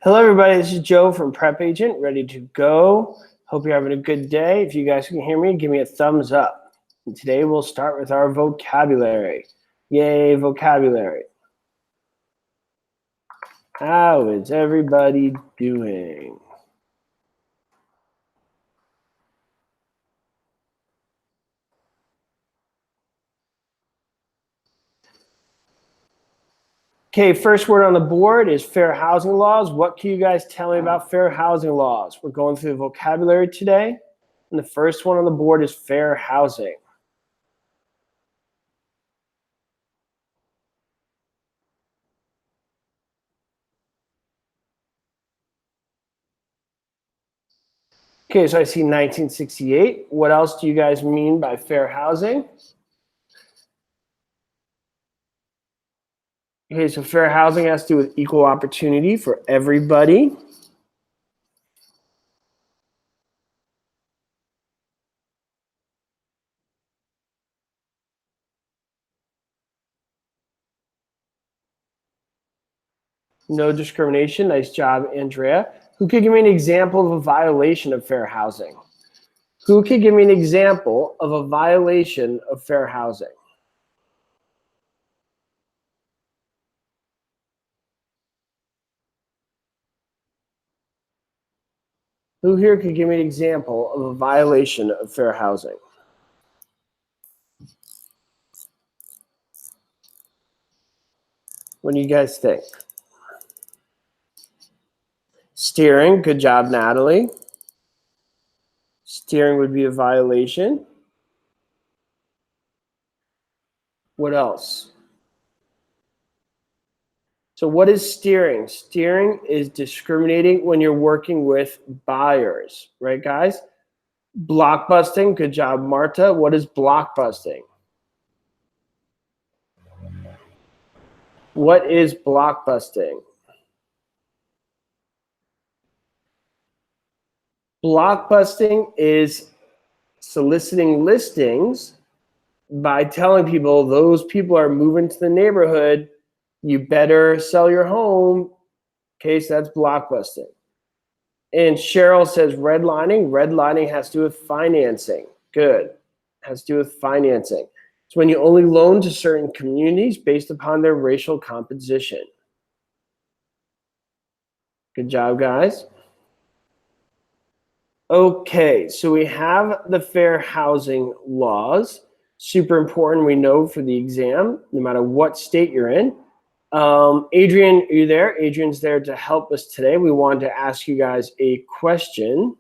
Hello, everybody. This is Joe from PrepAgent, ready to go. Hope you're having a good day. If you guys can hear me, give me a thumbs up. And today we'll start with our vocabulary. Yay, vocabulary. How is everybody doing? Okay, first word on the board is fair housing laws. What can you guys tell me about fair housing laws? We're going through the vocabulary today, and the first one on the board is fair housing. Okay, so I see 1968. What else do you guys mean by fair housing? Okay, so fair housing has to do with equal opportunity for everybody. No discrimination. Nice job, Andrea. Who could give me an example of a violation of fair housing? Who could give me an example of a violation of fair housing? Who here could give me an example of a violation of fair housing? What do you guys think? Steering. Good job, Natalie. Steering would be a violation. What else? So what is steering? Steering is discriminating when you're working with buyers, right, guys? Blockbusting. Good job, Marta. What is blockbusting? What is blockbusting? Blockbusting is soliciting listings by telling people those people are moving to the neighborhood. You better sell your home. Okay, so that's blockbusting. And Cheryl says redlining. Redlining has to do with financing. Good. Has to do with financing. It's when you only loan to certain communities based upon their racial composition. Good job, guys. Okay, so we have the fair housing laws. Super important, we know, for the exam, no matter what state you're in. Adrian, are you there? Adrian's there to help us today. We wanted to ask you guys a question.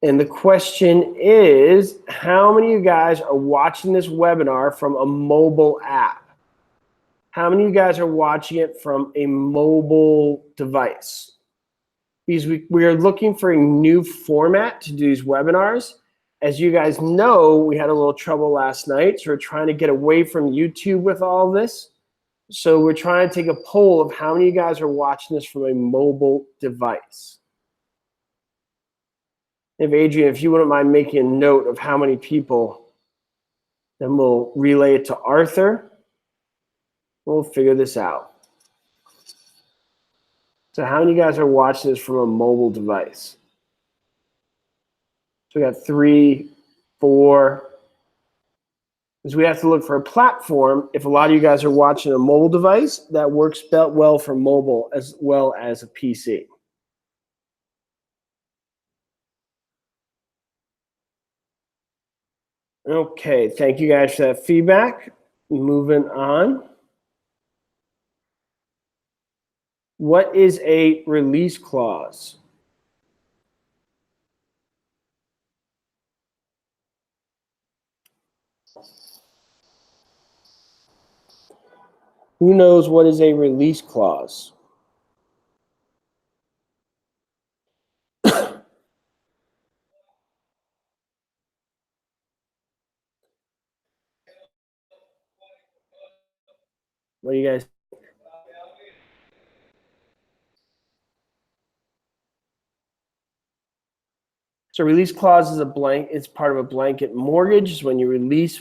And the question is, how many of you guys are watching this webinar from a mobile app? How many of you guys are watching it from a mobile device? Because we are looking for a new format to do these webinars. As you guys know, we had a little trouble last night, so we're trying to get away from YouTube with all of this. So we're trying to take a poll of how many of you guys are watching this from a mobile device. If Adrian, if you wouldn't mind making a note of how many people, then we'll relay it to Arthur. We'll figure this out. So how many of you guys are watching this from a mobile device? So we got 3, 4. Because we have to look for a platform. If a lot of you guys are watching a mobile device, that works well for mobile as well as a PC. Okay, thank you guys for that feedback. Moving on. What is a release clause? Who knows what is a release clause? What do you guys? So release clause is it's part of a blanket mortgage. Is when you release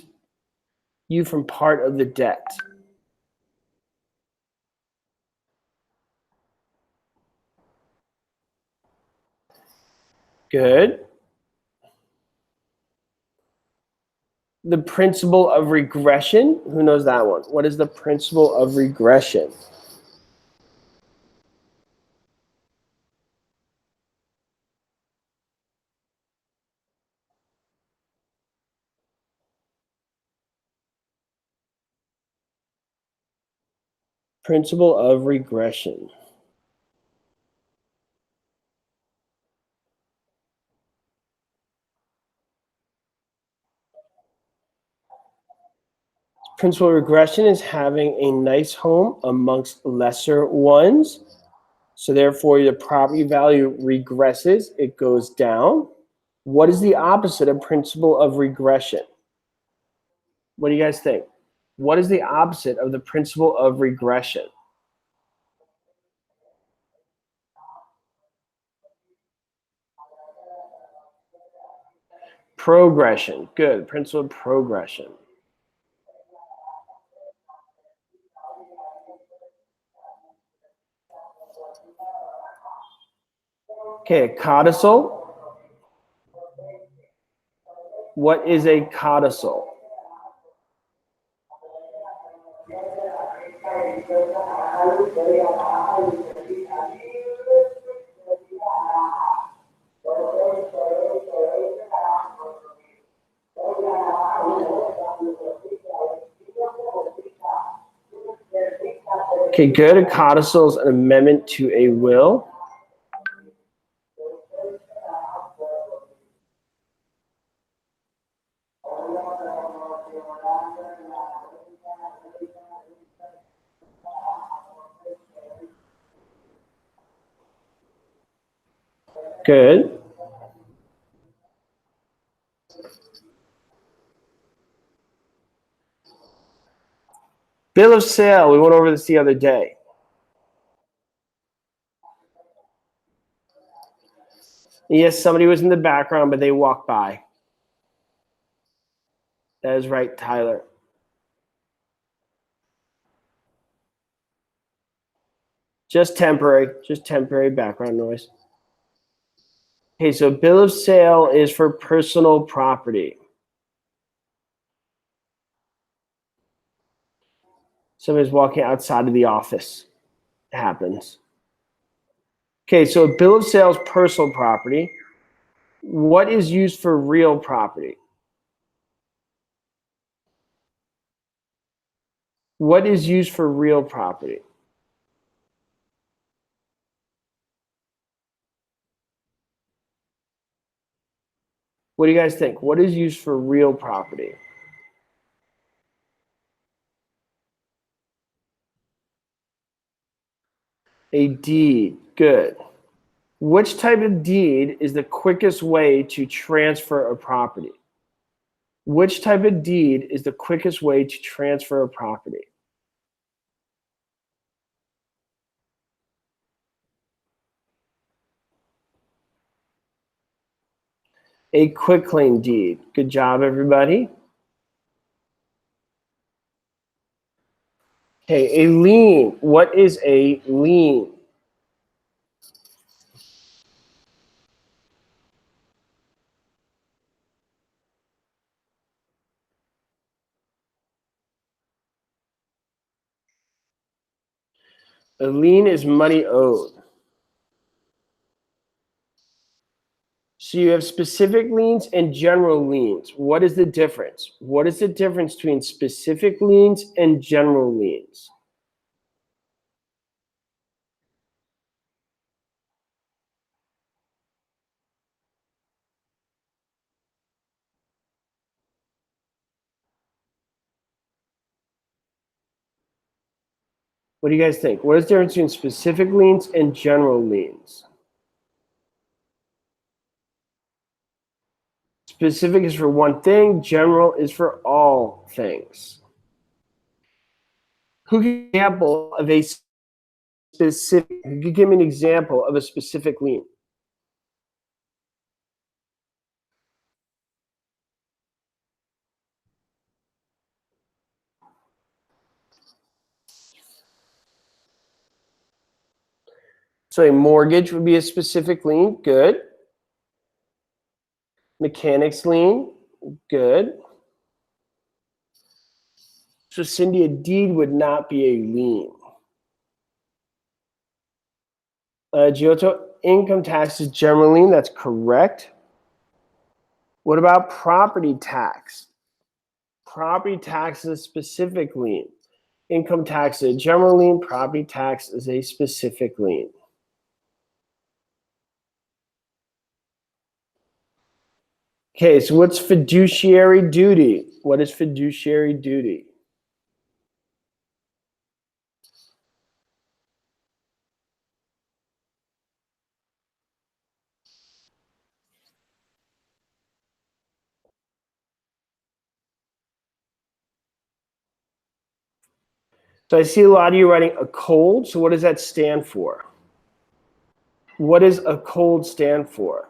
you from part of the debt. Good. The principle of regression. Who knows that one? What is the principle of regression? Principle of regression. Principal regression is having a nice home amongst lesser ones. So therefore, the property value regresses. It goes down. What is the opposite of principle of regression? What do you guys think? What is the opposite of the principle of regression? Progression. Good. Principle of progression. Okay, a codicil. What is a codicil? Okay, good. A codicil is an amendment to a will. Good. Bill of sale. We went over this the other day. Yes, somebody was in the background, but they walked by. That is right, Tyler. Just temporary background noise. Okay, so bill of sale is for personal property. Somebody's walking outside of the office. It happens. Okay, so a bill of sale is personal property. What is used for real property? What is used for real property? What do you guys think? What is used for real property? A deed. Good. Which type of deed is the quickest way to transfer a property? Which type of deed is the quickest way to transfer a property? A quitclaim deed. Good job, everybody. Okay, a lien. What is a lien? A lien is money owed. So you have specific liens and general liens. What is the difference? What is the difference between specific liens and general liens? What do you guys think? What is the difference between specific liens and general liens? Specific is for one thing, general is for all things. Who can give an example of a specific, who can give me an example of a specific lien? So a mortgage would be a specific lien. Good. Mechanics lien, good. So Cindy, a deed would not be a lien. Giotto, income tax is general lien, that's correct. What about property tax? Property tax is a specific lien. Income tax is a general lien, property tax is a specific lien. Okay, so what's fiduciary duty? What is fiduciary duty? So I see a lot of you writing a cold. So what does that stand for? What does a cold stand for?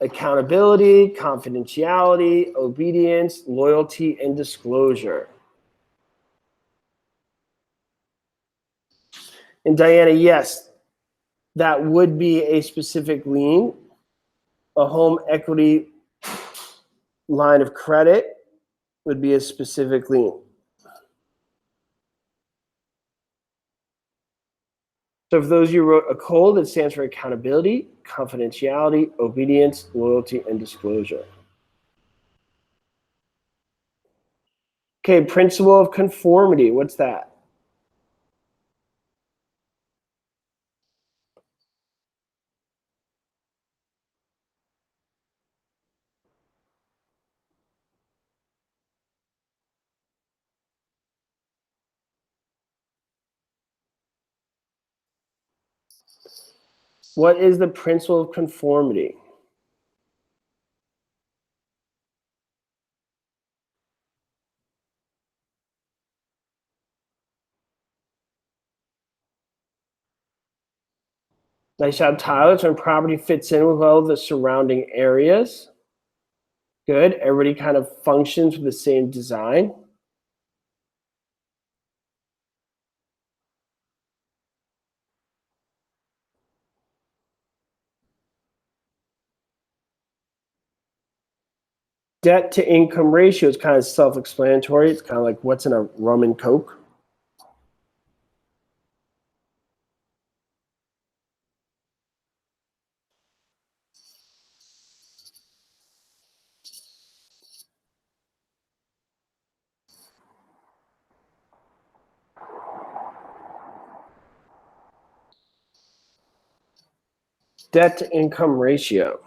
Accountability, confidentiality, obedience, loyalty, and disclosure. And Diana, yes, that would be a specific lien. A home equity line of credit would be a specific lien. So for those of you who wrote a COLD, it stands for accountability, confidentiality, obedience, loyalty, and disclosure. Okay, principle of conformity. What's that? What is the principle of conformity? Nice job, Tyler. It's when property fits in with all the surrounding areas. Good. Everybody kind of functions with the same design. Debt to income ratio is kind of self-explanatory. It's kind of like what's in a rum and coke. Debt to income ratio.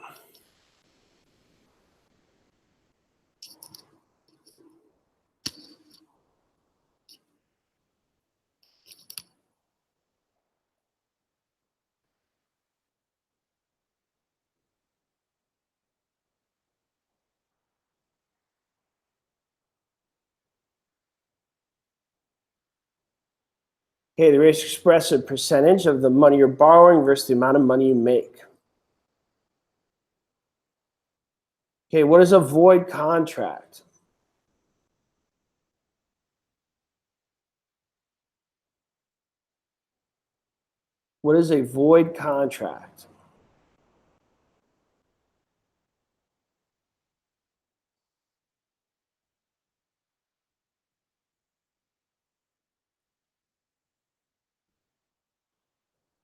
Okay, the ratio express a percentage of the money you're borrowing versus the amount of money you make. Okay, what is a void contract? What is a void contract?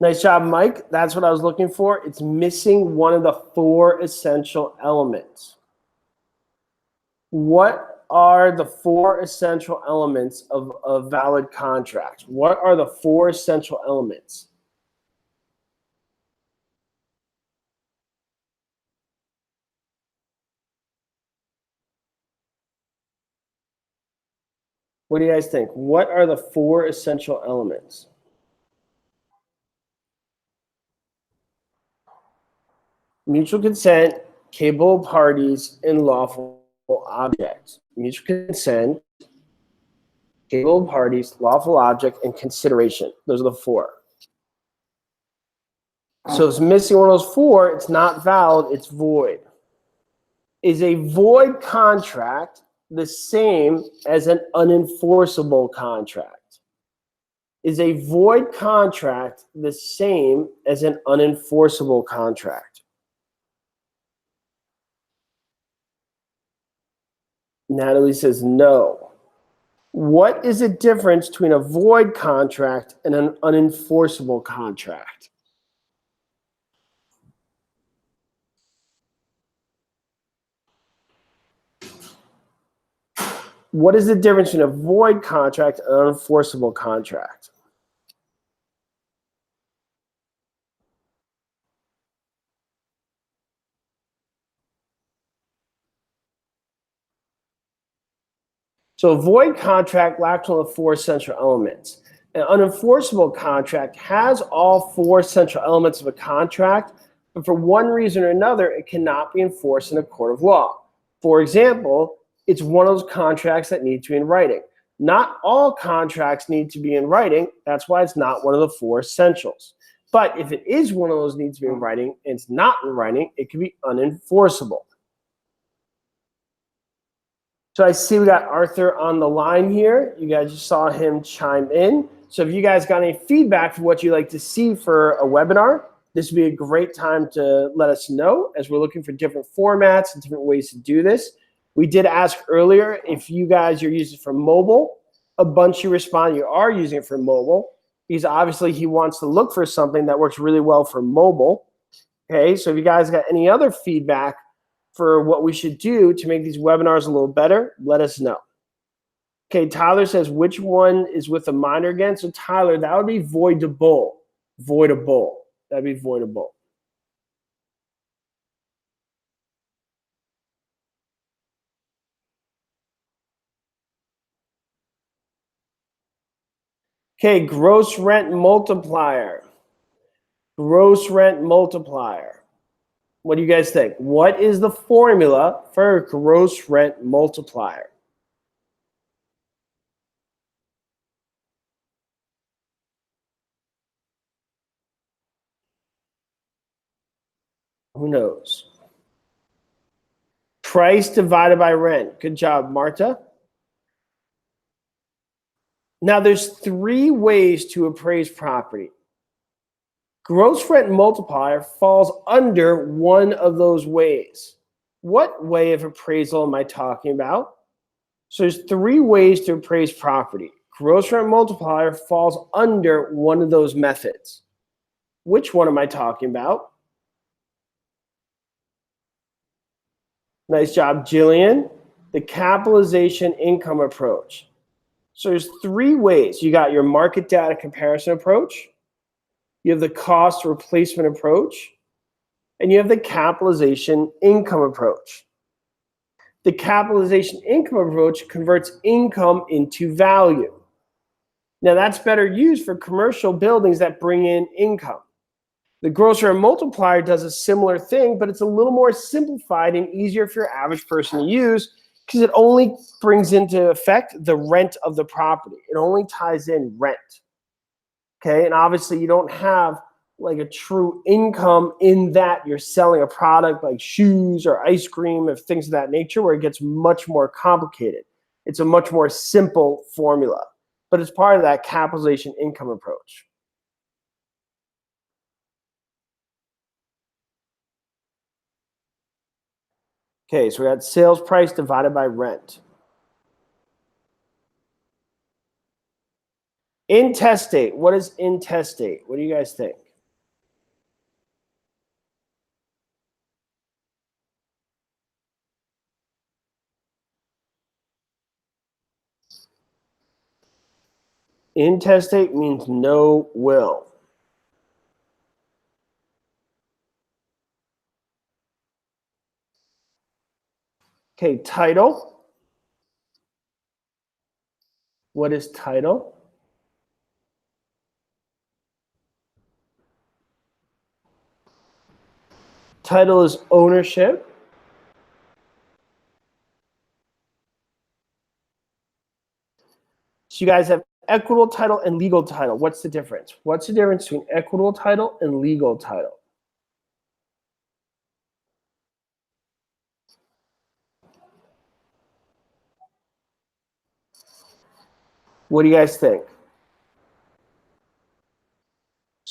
Nice job, Mike. That's what I was looking for. It's missing one of the 4 essential elements. What are the 4 essential elements of a valid contract? What are the 4 essential elements? What do you guys think? What are the 4 essential elements? Mutual consent, capable parties, and lawful objects. Mutual consent, capable parties, lawful object, and consideration. Those are the 4. So it's missing one of those 4. It's not valid. It's void. Is a void contract the same as an unenforceable contract? Is a void contract the same as an unenforceable contract? Natalie says no. What is the difference between a void contract and an unenforceable contract? What is the difference between a void contract and an unenforceable contract? So a void contract lacks one of the four central elements. An unenforceable contract has all four central elements of a contract, but for one reason or another, it cannot be enforced in a court of law. For example, it's one of those contracts that need to be in writing. Not all contracts need to be in writing. That's why it's not one of the four essentials. But if it is one of those needs to be in writing and it's not in writing, it can be unenforceable. So I see we got Arthur on the line here. You guys just saw him chime in. So if you guys got any feedback for what you'd like to see for a webinar, this would be a great time to let us know, as we're looking for different formats and different ways to do this. We did ask earlier if you guys are using it for mobile. A bunch of you responded you are using it for mobile, because obviously he wants to look for something that works really well for mobile. Okay, so if you guys got any other feedback for what we should do to make these webinars a little better, let us know. Okay, Tyler says, which one is with a minor again? So Tyler, that would be voidable. Voidable. That'd be voidable. Okay, gross rent multiplier. Gross rent multiplier. What do you guys think? What is the formula for a gross rent multiplier? Who knows? Price divided by rent. Good job, Marta. Now, there's three ways to appraise property. Gross rent multiplier falls under one of those ways. What way of appraisal am I talking about? So there's three ways to appraise property. Gross rent multiplier falls under one of those methods. Which one am I talking about? Nice job, Jillian. The capitalization income approach. So there's three ways. You got your market data comparison approach, you have the cost replacement approach, and you have the capitalization income approach. The capitalization income approach converts income into value. Now that's better used for commercial buildings that bring in income. The gross rent multiplier does a similar thing, but it's a little more simplified and easier for your average person to use, because it only brings into effect the rent of the property. It only ties in rent. Okay, and obviously you don't have like a true income in that you're selling a product like shoes or ice cream or things of that nature, where it gets much more complicated. It's a much more simple formula, but it's part of that capitalization income approach. Okay, so we got sales price divided by rent. Intestate. What is intestate? What do you guys think? Intestate means no will. Okay, title. What is title? Title is ownership. So you guys have equitable title and legal title. What's the difference? What's the difference between equitable title and legal title? What do you guys think?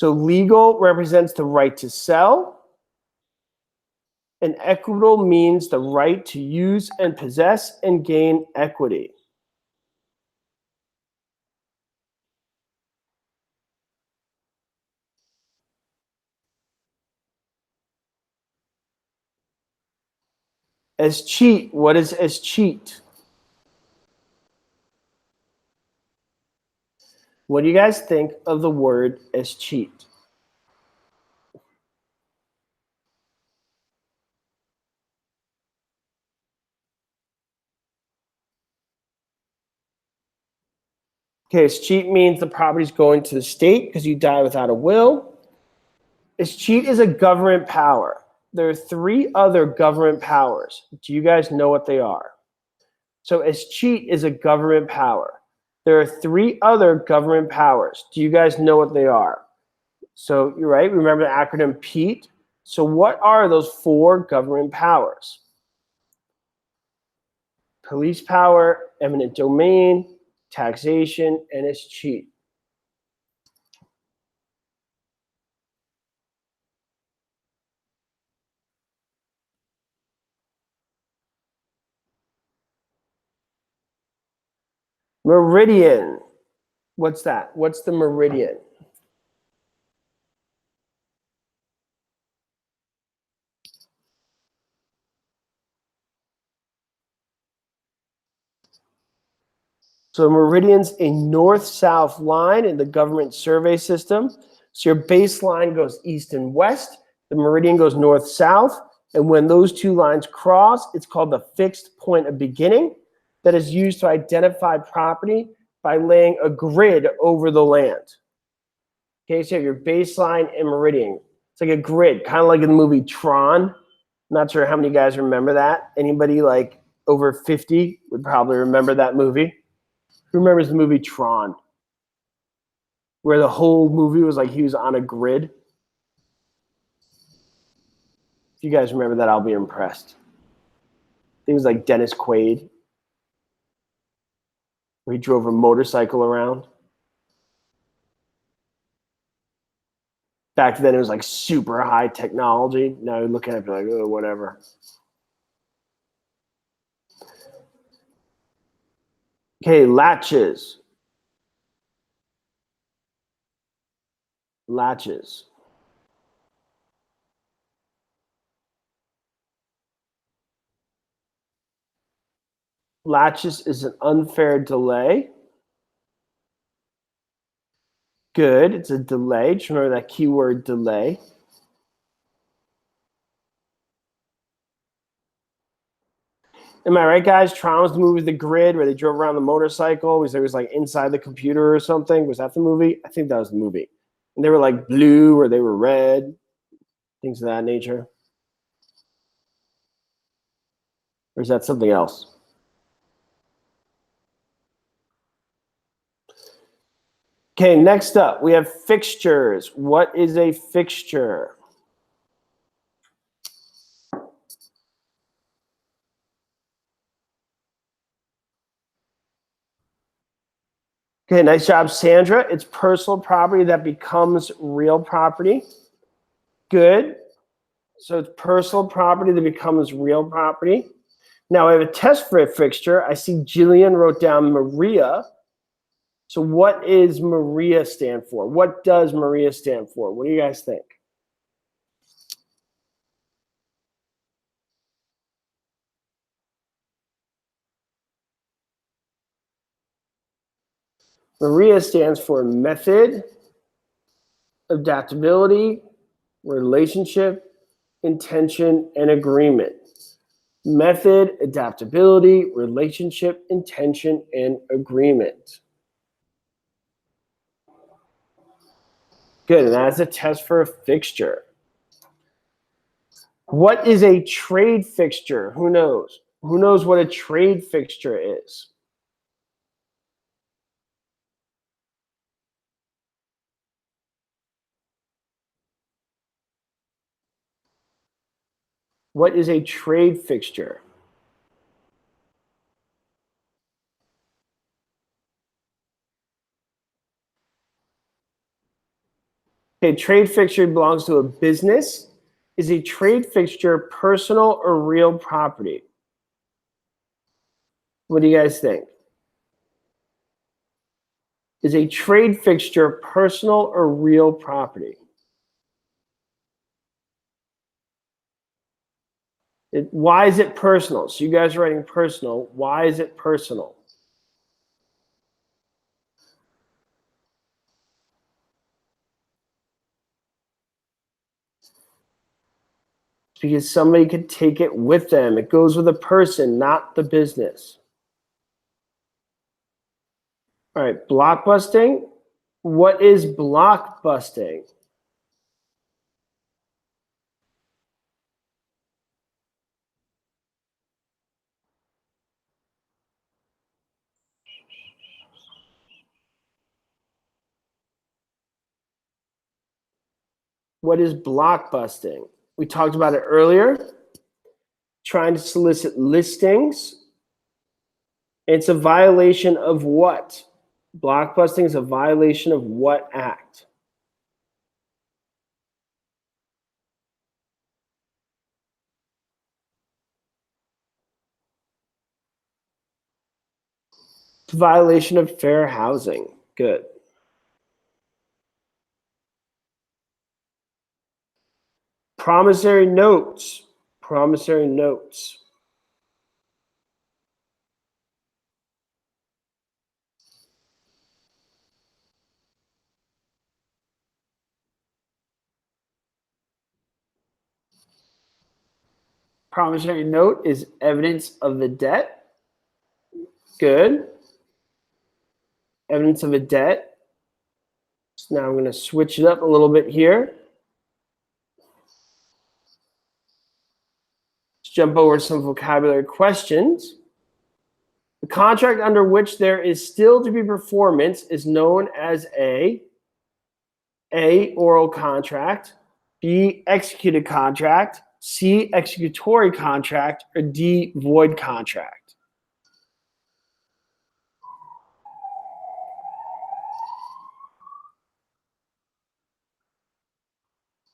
So legal represents the right to sell, and equitable means the right to use and possess and gain equity. Escheat, what is escheat? What do you guys think of the word escheat? Okay, escheat means the property's going to the state because you die without a will. Escheat is a government power. There are 3 other government powers. Do you guys know what they are? So escheat is a government power. There are 3 other government powers. Do you guys know what they are? So you're right. Remember the acronym PEAT? So what are those 4 government powers? Police power, eminent domain, taxation, and escheat. Meridian. What's that? What's the meridian? So meridian's a north-south line in the government survey system. So your baseline goes east and west. The meridian goes north-south. And when those 2 lines cross, it's called the fixed point of beginning that is used to identify property by laying a grid over the land. Okay, so you have your baseline and meridian. It's like a grid, kind of like in the movie Tron. Not sure how many guys remember that. Anybody like over 50 would probably remember that movie. Who remembers the movie Tron? Where the whole movie was like he was on a grid. If you guys remember that, I'll be impressed. I think it was like Dennis Quaid, where he drove a motorcycle around. Back then, it was like super high technology. Now you look at it like, oh, whatever. Okay, latches. Latches. Latches is an unfair delay. Good. It's a delay. Just remember that keyword delay. Am I right, guys? Tron was the movie with the grid where they drove around the motorcycle. It was like inside the computer or something. Was that the movie? I think that was the movie. And they were like blue or they were red, things of that nature. Or is that something else? Okay, next up, we have fixtures. What is a fixture? Okay, nice job, Sandra. It's personal property that becomes real property. Good. So it's personal property that becomes real property. Now I have a test for a fixture. I see Jillian wrote down Maria. So what is Maria stand for? What does Maria stand for? What do you guys think? Maria stands for method, adaptability, relationship, intention, and agreement. Method, adaptability, relationship, intention, and agreement. Good, and that's a test for a fixture. What is a trade fixture? Who knows? Who knows what a trade fixture is? What is a trade fixture? Okay, trade fixture belongs to a business. Is a trade fixture personal or real property? What do you guys think? Is a trade fixture personal or real property? Why is it personal? So you guys are writing personal. Why is it personal? Because somebody could take it with them. It goes with a person, not the business. All right, blockbusting. What is blockbusting? What is blockbusting? We talked about it earlier. Trying to solicit listings. It's a violation of what? Blockbusting is a violation of what act? It's a violation of fair housing. Good. Promissory notes. Promissory notes. Promissory note is evidence of the debt. Good. Evidence of a debt. So now I'm going to switch it up a little bit here. Let's jump over some vocabulary questions. The contract under which there is still to be performance is known as A, oral contract, B, executed contract, C, executory contract, or D, void contract.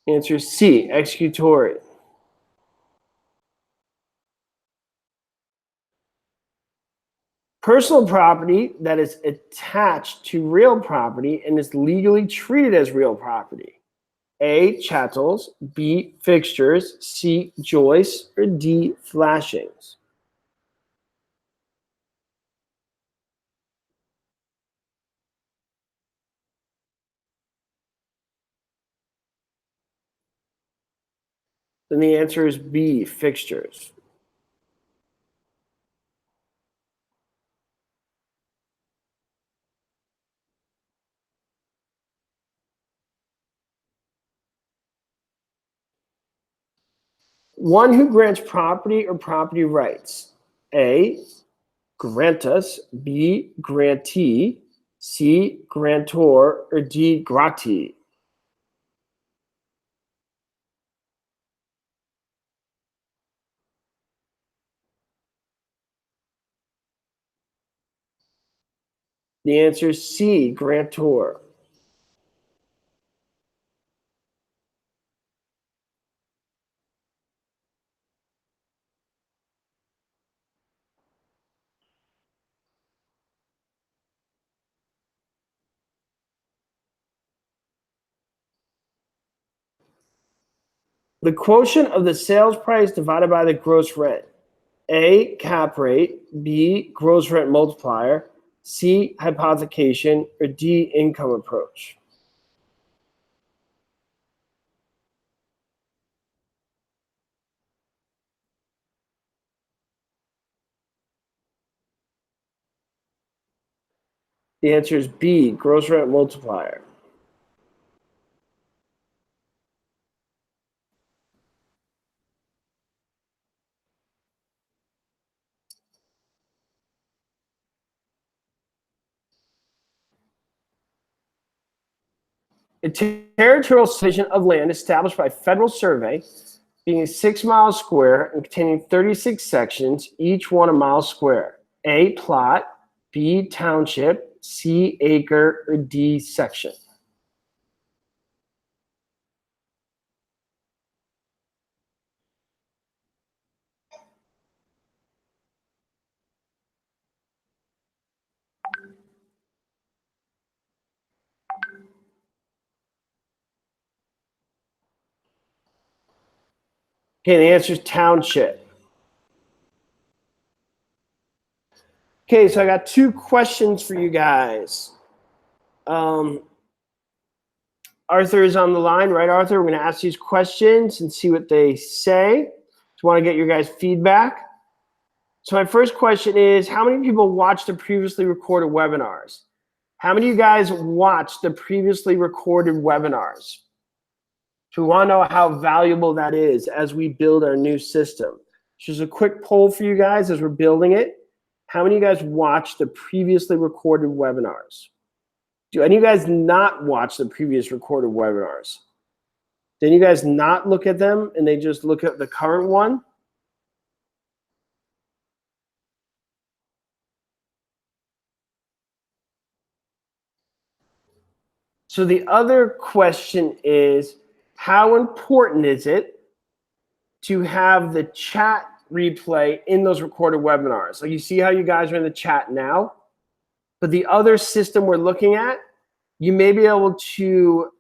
Answer C, executory. Personal property that is attached to real property and is legally treated as real property. A, chattels, B, fixtures, C, joists, or D, flashings. Then the answer is B, fixtures. One who grants property or property rights. A, grantus, B, grantee, C, grantor, or D, grantee. The answer is C, grantor. The quotient of the sales price divided by the gross rent. A, cap rate, B, gross rent multiplier, C, hypothecation, or D, income approach. The answer is B, gross rent multiplier. A territorial subdivision of land established by federal survey, being 6 miles square and containing 36 sections, each 1 mile square. A, plot, B, township, C, acre, or D, section. Okay, the answer is township. Okay, so I got 2 questions for you guys. Arthur is on the line, right, Arthur? We're going to ask these questions and see what they say. Just want to get your guys' feedback. So my first question is, how many people watched the previously recorded webinars? How many of you guys watched the previously recorded webinars? So we want to know how valuable that is as we build our new system. Just a quick poll for you guys as we're building it. How many of you guys watched the previously recorded webinars? Do any of you guys not watch the previous recorded webinars? Did you guys not look at them and they just look at the current one? So the other question is, how important is it to have the chat replay in those recorded webinars? Like, you see how you guys are in the chat now, but the other system we're looking at, you may be able to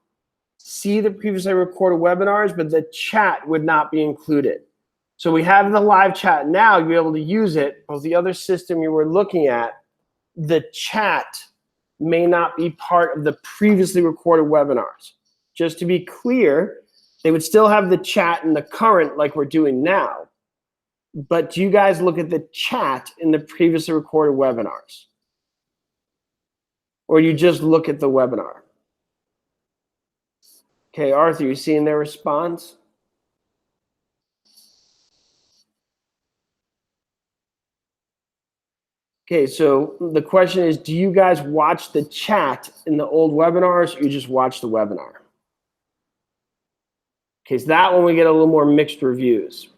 see the previously recorded webinars, but the chat would not be included. So we have the live chat now, you'll be able to use it, but the other system you were looking at, the chat may not be part of the previously recorded webinars. Just to be clear, they would still have the chat in the current like we're doing now, but do you guys look at the chat in the previously recorded webinars? Or you just look at the webinar? Okay, Arthur, you seeing their response? Okay, so the question is, do you guys watch the chat in the old webinars, or you just watch the webinar? Okay, so that one we get a little more mixed reviews.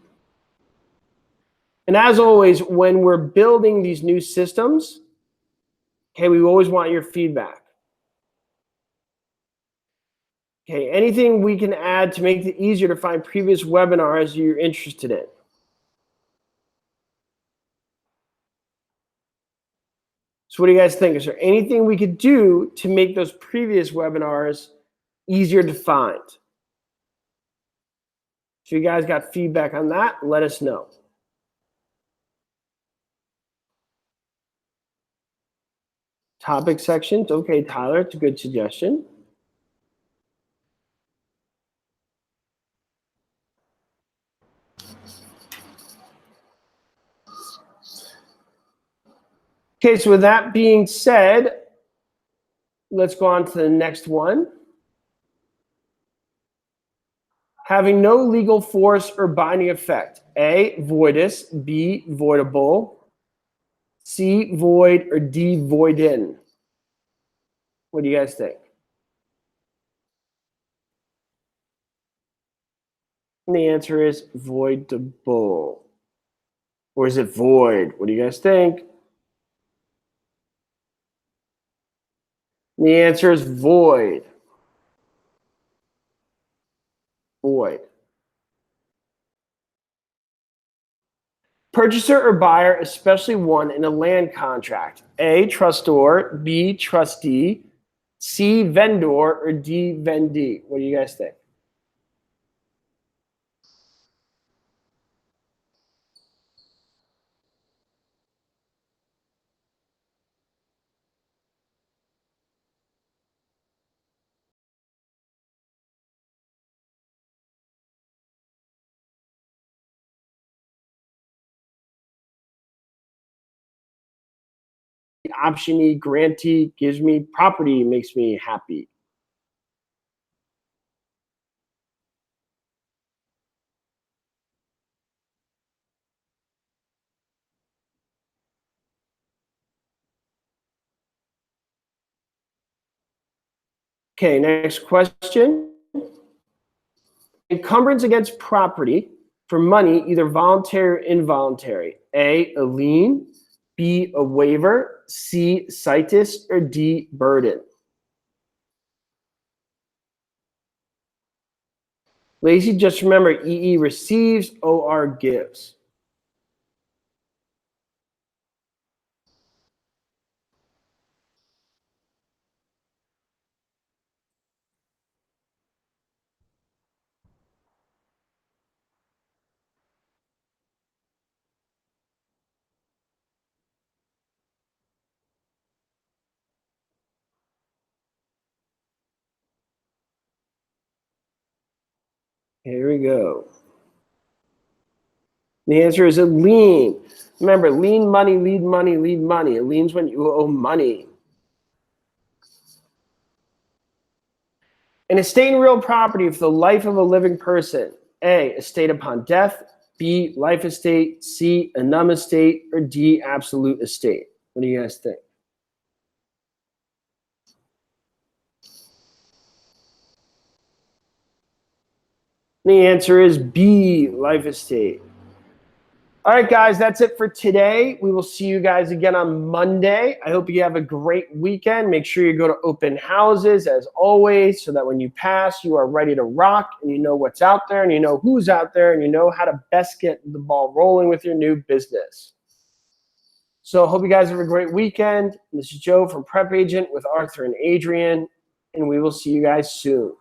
And as always, when we're building these new systems, okay, we always want your feedback. Okay, anything we can add to make it easier to find previous webinars you're interested in. So what do you guys think? Is there anything we could do to make those previous webinars easier to find? So you guys got feedback on that? Let us know. Topic sections. Okay, Tyler, it's a good suggestion. Okay, so with that being said, let's go on to the next one. Having no legal force or binding effect. A, voidus. B, voidable. C, void, or D, void in. What do you guys think? And the answer is voidable. Or is it void? What do you guys think? And the answer is void. Void. Purchaser or buyer, especially one in a land contract. A, trustor. B, trustee. C, vendor, or D, vendee. What do you guys think? Optionee, grantee gives me property, makes me happy. Okay, next question. Encumbrance against property for money, either voluntary or involuntary. A, a lien. B, a waiver. C, situs, or D, burden. Lazy, just remember, EE receives, OR gives. Here we go. The answer is a lien. Remember, lien money, lead money, lead money. A lien's when you owe money. An estate in real property for the life of a living person. A, estate upon death. B, life estate. C, annum estate. Or D, absolute estate. What do you guys think? The answer is B, life estate. All right, guys, that's it for today. We will see you guys again on Monday. I hope you have a great weekend. Make sure you go to open houses as always so that when you pass, you are ready to rock and you know what's out there and you know who's out there and you know how to best get the ball rolling with your new business. So I hope you guys have a great weekend. This is Joe from PrepAgent with Arthur and Adrian, and we will see you guys soon.